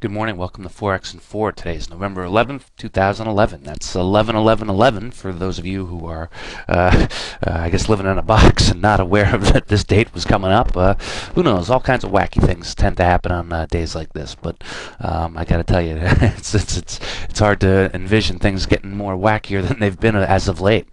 Good morning. Welcome to Forex In Four. Today is November 11th, 2011. That's 11/11/11 for those of you who are, I guess, living in a box and not aware of that this date was coming up. Who knows? All kinds of wacky things tend to happen on days like this. But I got to tell you, it's hard to envision things getting more wackier than they've been as of late.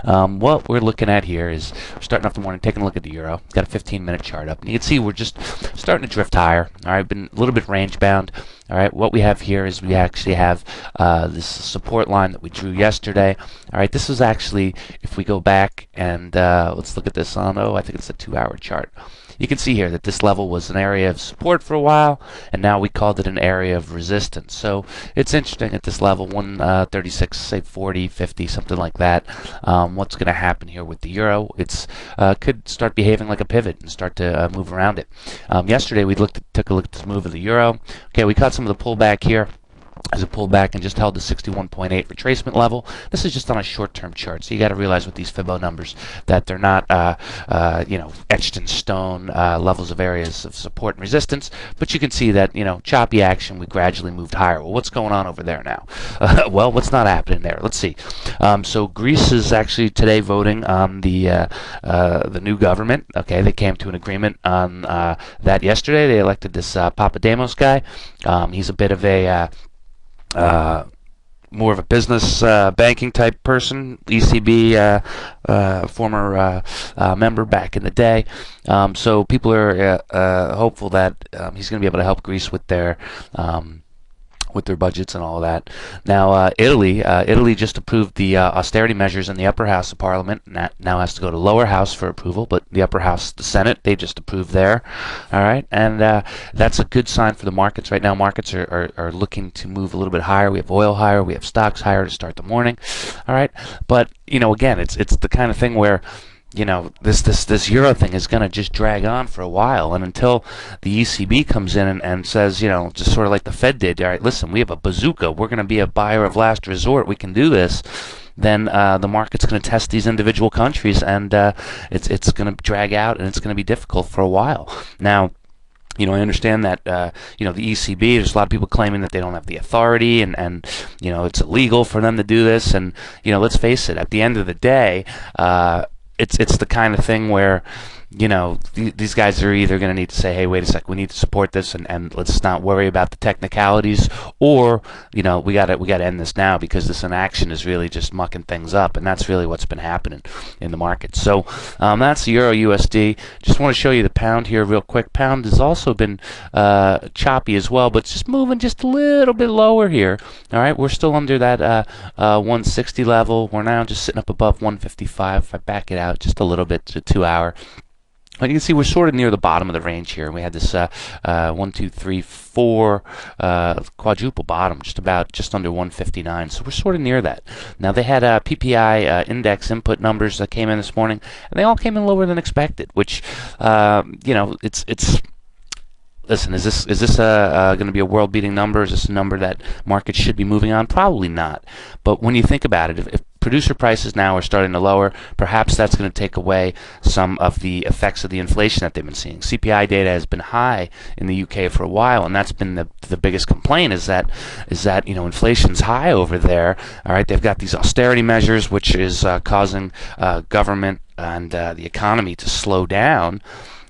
What we're looking at here is we're starting off the morning, taking a look at the euro. Got a 15-minute chart up, and you can see we're just starting to drift higher. All right, been a little bit range bound. All right, what we have here is we actually have this support line that we drew yesterday. All right, this is actually, if we go back and let's look at this on, I think it's a 2-hour chart. You can see here that this level was an area of support for a while, and now we called it an area of resistance. So it's interesting at this level, 136, say 40, 50, something like that. What's going to happen here with the euro? It's could start behaving like a pivot and start to move around it. Yesterday we took a look at this move of the euro. Okay, we caught some of the pullback here. As it pulled back and just held the 61.8 retracement level. This is just on a short-term chart, so you got to realize with these Fibbo numbers that they're not, etched in stone levels of areas of support and resistance. But you can see that, choppy action. We gradually moved higher. Well, what's going on over there now? Well, what's not happening there? Let's see. So Greece is actually today voting on the new government. Okay, they came to an agreement on that yesterday. They elected this Papademos guy. He's a bit of a more of a business banking type person, ECB former member back in the day. So people are hopeful that he's going to be able to help Greece with their budgets and all of that. Now, Italy just approved the austerity measures in the upper house of Parliament. Now has to go to lower house for approval, but the upper house, the Senate, they just approved there. All right, and that's a good sign for the markets. Right now, markets are looking to move a little bit higher. We have oil higher, we have stocks higher to start the morning. All right, but again, it's the kind of thing where this euro thing is going to just drag on for a while, and until the ECB comes in and says, just sort of like the Fed did, all right, listen, we have a bazooka, we're going to be a buyer of last resort, we can do this, then the market's going to test these individual countries, and it's going to drag out, and it's going to be difficult for a while. Now, I understand that, the ECB, there's a lot of people claiming that they don't have the authority and it's illegal for them to do this. And, let's face it, at the end of the day, it's the kind of thing where these guys are either going to need to say, hey, wait a sec, we need to support this and let's not worry about the technicalities, or we got to end this now because this inaction is really just mucking things up, and that's really what's been happening in the market. So that's the euro USD. Just want to show you the pound here real quick. Pound has also been choppy as well, but it's just moving just a little bit lower here. All right, we're still under that 160 level. We're now just sitting up above 155. If I back it out just a little bit to 2-hour. You can see we're sort of near the bottom of the range here. We had this 1, 2, 3, 4 quadruple bottom, just under 159. So we're sort of near that. Now they had PPI index input numbers that came in this morning, and they all came in lower than expected. Which it's. Listen, is this going to be a world-beating number? Is this a number that markets should be moving on? Probably not. But when you think about it, if producer prices now are starting to lower, perhaps that's going to take away some of the effects of the inflation that they've been seeing. CPI data has been high in the UK for a while, and that's been the biggest complaint is that inflation's high over there. All right, they've got these austerity measures, which is causing government and the economy to slow down.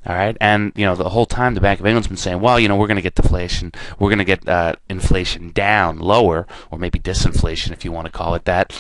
All right, and the whole time the Bank of England's been saying, well, we're going to get deflation, we're going to get inflation down, lower, or maybe disinflation if you want to call it that.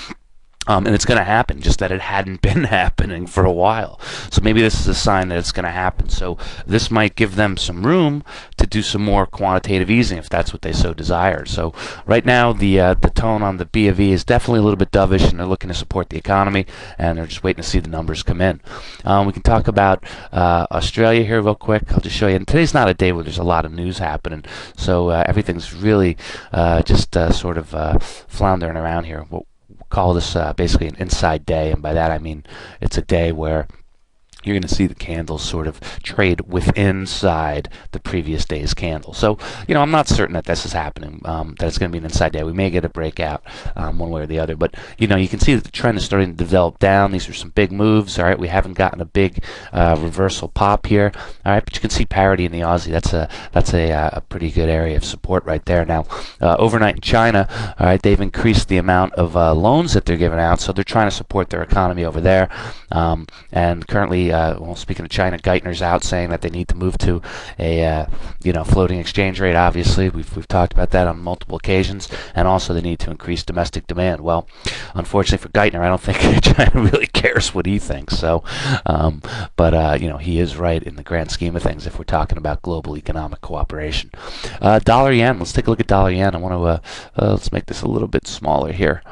And it's going to happen, just that it hadn't been happening for a while. So maybe this is a sign that it's going to happen. So this might give them some room to do some more quantitative easing if that's what they so desire. So right now the tone on the B of E is definitely a little bit dovish, and they're looking to support the economy, and they're just waiting to see the numbers come in. We can talk about Australia here real quick. I'll just show you. And today's not a day where there's a lot of news happening, so everything's really just sort of floundering around here. Call this basically an inside day, and by that I mean it's a day where you're going to see the candles sort of trade inside the previous day's candle. So, I'm not certain that this is happening, that it's going to be an inside day. We may get a breakout one way or the other. But, you can see that the trend is starting to develop down. These are some big moves. All right, we haven't gotten a big reversal pop here. All right, but you can see parity in the Aussie. That's a pretty good area of support right there. Now, overnight in China, all right, they've increased the amount of loans that they're giving out. So they're trying to support their economy over there. And currently, speaking of China, Geithner's out saying that they need to move to a floating exchange rate. Obviously, we've talked about that on multiple occasions, and also they need to increase domestic demand. Well, unfortunately for Geithner, I don't think China really cares what he thinks. So, but he is right in the grand scheme of things if we're talking about global economic cooperation. Dollar yen. Let's take a look at dollar yen. I want to let's make this a little bit smaller here.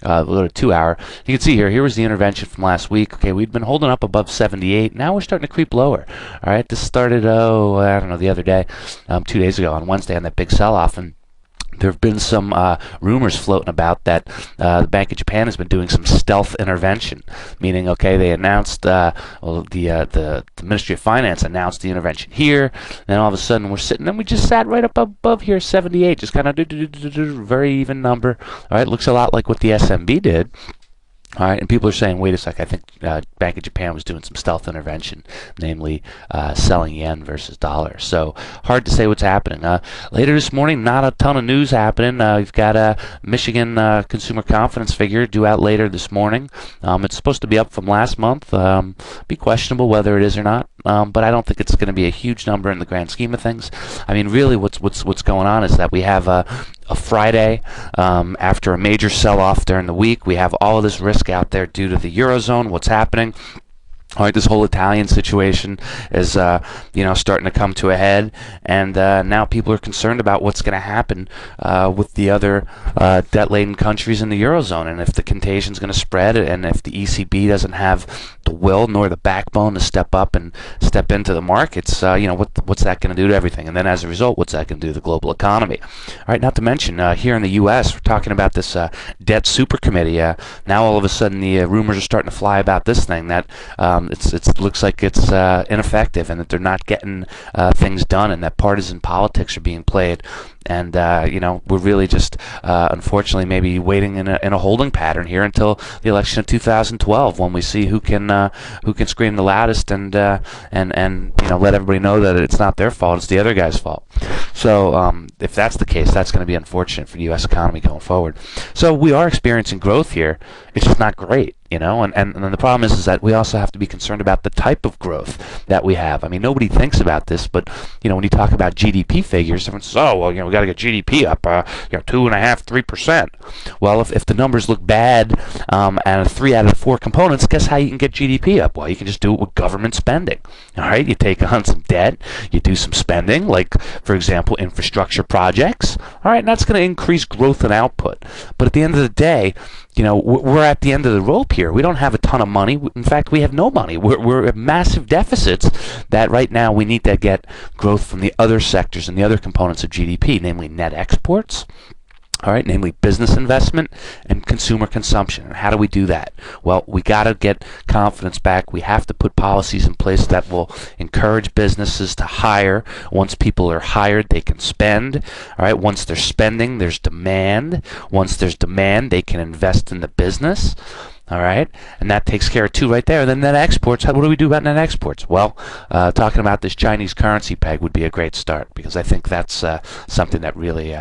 A little 2 hour. You can see here was the intervention from last week. Okay, we'd been holding up above 78. Now we're starting to creep lower. All right, this started, the other day, 2 days ago on Wednesday on that big sell-off. And there have been some rumors floating about that the Bank of Japan has been doing some stealth intervention, meaning, okay, they announced, the Ministry of Finance announced the intervention here, and all of a sudden we're sitting, and we just sat right up above here, 78, just kind of very even number. All right, looks a lot like what the SMB did. All right, and people are saying, wait a sec, I think Bank of Japan was doing some stealth intervention, namely selling yen versus dollar. So hard to say what's happening. Later this morning, not a ton of news happening. We've got a Michigan consumer confidence figure due out later this morning. It's supposed to be up from last month. Be questionable whether it is or not, but I don't think it's going to be a huge number in the grand scheme of things. I mean, really, what's going on is that we have a Friday after a major sell-off during the week. We have all of this risk out there due to the Eurozone, what's happening. All right, this whole Italian situation is, starting to come to a head, and now people are concerned about what's going to happen with the other debt-laden countries in the Eurozone, and if the contagion is going to spread, and if the ECB doesn't have the will nor the backbone to step up and step into the markets, what's that going to do to everything? And then as a result, what's that going to do to the global economy? All right, not to mention, here in the U.S., we're talking about this debt super committee. Now all of a sudden the rumors are starting to fly about this thing that it looks like it's ineffective, and that they're not getting things done, and that partisan politics are being played. And we're really just unfortunately maybe waiting in a holding pattern here until the election of 2012, when we see who can scream the loudest and let everybody know that it's not their fault, it's the other guy's fault. So if that's the case, that's going to be unfortunate for the U.S. economy going forward. So we are experiencing growth here. It's just not great. And the problem is that we also have to be concerned about the type of growth that we have. I mean, nobody thinks about this, but when you talk about GDP figures, everyone says, "Oh, well, we got to get GDP up, 2.5%, 3%." Well, if the numbers look bad, and 3 out of the 4 components, guess how you can get GDP up? Well, you can just do it with government spending. All right, you take on some debt, you do some spending, like for example, infrastructure projects. All right, and that's going to increase growth and output. But at the end of the day, we're at the end of the rope here. We don't have a ton of money. In fact, we have no money. We're at massive deficits that right now we need to get growth from the other sectors and the other components of GDP, namely net exports. All right, namely business investment and consumer consumption. And how do we do that? Well, we got to get confidence back. We have to put policies in place that will encourage businesses to hire. Once people are hired, they can spend. All right, once they're spending, there's demand. Once there's demand, they can invest in the business. All right, and that takes care of 2 right there. And then net exports. What do we do about net exports? Well, talking about this Chinese currency peg would be a great start, because I think that's something that really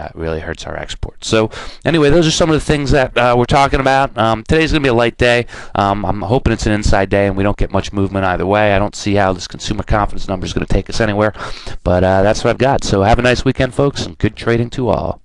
hurts our exports. So anyway, those are some of the things that we're talking about. Today's going to be a light day. I'm hoping it's an inside day and we don't get much movement either way. I don't see how this consumer confidence number is going to take us anywhere, but that's what I've got. So have a nice weekend, folks, and good trading to all.